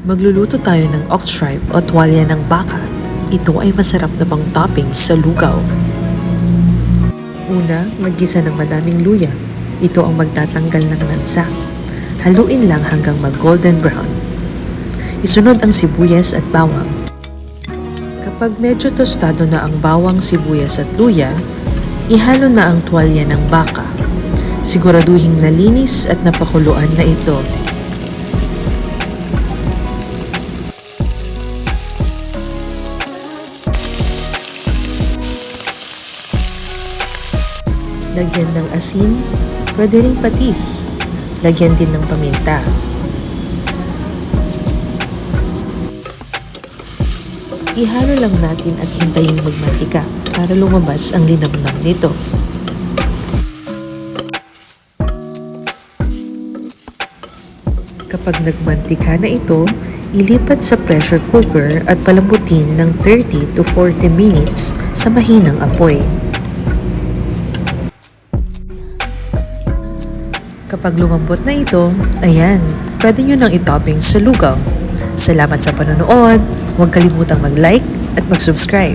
Magluluto tayo ng ox tripe o tuwalya ng baka. Ito ay masarap na pang topping sa lugaw. Una, maggisa ng madaming luya. Ito ang magtatanggal ng lansa. Haluin lang hanggang mag-golden brown. Isunod ang sibuyas at bawang. Kapag medyo tostado na ang bawang, sibuyas at luya, ihalo na ang tuwalya ng baka. Siguraduhing nalinis at napakuluan na ito. Lagyan ng asin, pwede ring patis. Lagyan din ng paminta. Ihalo lang natin at hintayin magmantika para lumabas ang linamnam nito. Kapag nagmantika na ito, ilipat sa pressure cooker at palambutin ng 30 to 40 minutes sa mahinang apoy. Kapag lumambot na ito, ayan, pwede nyo nang itopping sa lugaw. Salamat sa panonood, huwag kalimutang mag-like at mag-subscribe.